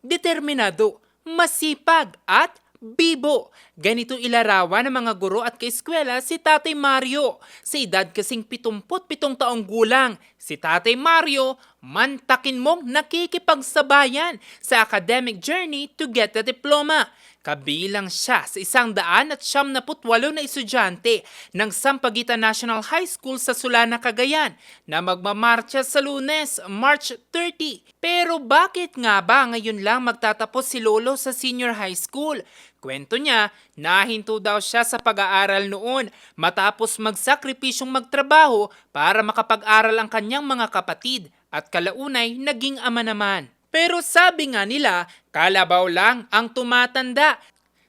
determinado, masipag at bibo. Ganito ilarawan ng mga guro at kaeskwela si Tatay Mario. Sa edad kasing 77 taong gulang, si Tatay Mario mantakin mong nakikipagsabayan sa academic journey to get the diploma. Kabilang siya sa 178 na estudyante ng Sampaguita National High School sa Sulana, Cagayan na magmamarcha sa Lunes, March 30. Pero bakit nga ba ngayon lang magtatapos si Lolo sa senior high school? Kwento niya, nahinto daw siya sa pag-aaral noon matapos magsakripisyong magtrabaho para makapag-aral ang kanyang mga kapatid at kalaunay naging ama naman. Pero sabi nga nila, kalabaw lang ang tumatanda.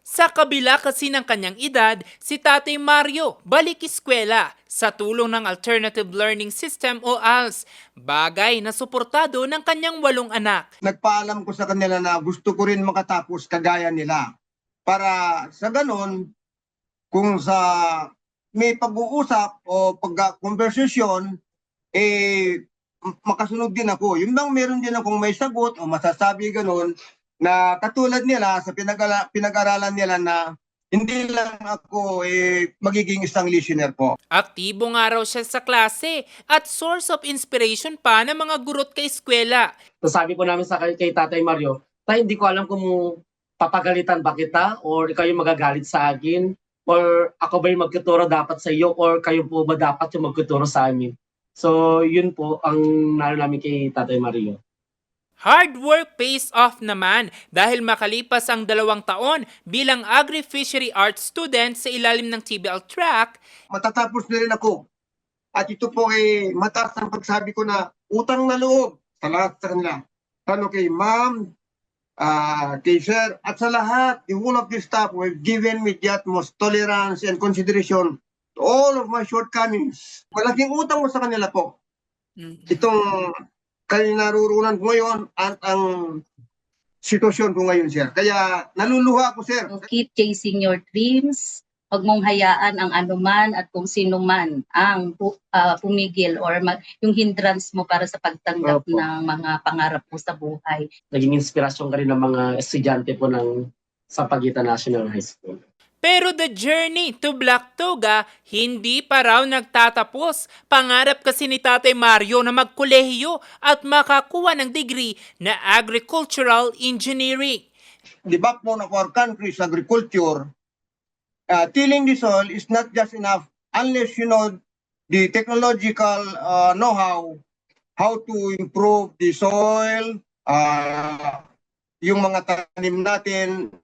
Sa kabila kasi ng kanyang edad, si Tatay Mario balik eskwela sa tulong ng Alternative Learning System o ALS, bagay na suportado ng kanyang 8 anak. Nagpaalam ko sa kanila na gusto ko rin makatapos kagaya nila. Para sa ganon, kung sa may pag-uusap o pag-conversation, makasunod din ako. Yung bang meron din akong may sagot o masasabi ganon na katulad nila sa pinag-aralan nila na hindi lang ako magiging isang listener po. Aktibo nga raw siya sa klase at source of inspiration pa ng mga guro't kaeskwela. So sabi po namin sa kay Tatay Mario, tay, hindi ko alam kung papagalitan ba kita or ikaw yung magagalit sa akin or ako ba yung magtuturo dapat sa iyo or kayo po ba dapat yung magtuturo sa amin. So yun po ang nalo namin kay Tatay Mario. Hard work pays off naman dahil makalipas ang 2 taon bilang Agri-Fishery Arts student sa ilalim ng TBL track. Matatapos na rin ako. At ito po mataas ang pagsabi ko na utang na loob sa lahat sa kanila. Ano kay ma'am, kay sir, at sa lahat, the whole of this staff were given me the utmost tolerance and consideration to all of my shortcomings. Malaking utang mo sa kanila po. Itong naruroonan ko ngayon at ang sitwasyon ko ngayon, sir. Kaya naluluha ako, sir. Keep chasing your dreams. Huwag mong hayaan ang anuman at kung sino man ang pumigil or yung hindrance mo para sa pagtanggap ng mga pangarap mo sa buhay. Naging inspirasyon ka rin ng mga estudyante po ng Sampaguita National High School. Pero the journey to Black Toga hindi pa raw nagtatapos. Pangarap kasi ni Tatay Mario na magkolehiyo at makakuha ng degree na Agricultural Engineering. The backbone of our country is agriculture. Tilling the soil is not just enough unless you know the technological know-how, how to improve the soil, yung mga tanim natin,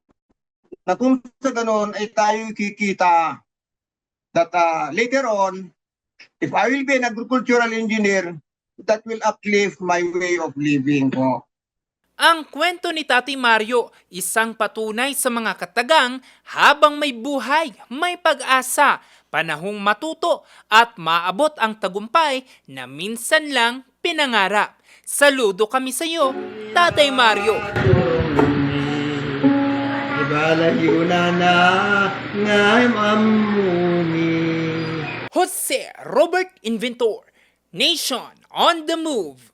na kung sa ganon ay tayo kikita that later on, if I will be an agricultural engineer, that will uplift my way of living po. Ang kwento ni Tatay Mario, isang patunay sa mga katagang habang may buhay, may pag-asa, panahong matuto at maabot ang tagumpay na minsan lang pinangarap. Saludo kami sa iyo, Tatay Mario. Jose Robert Inventor, Nation on the Move.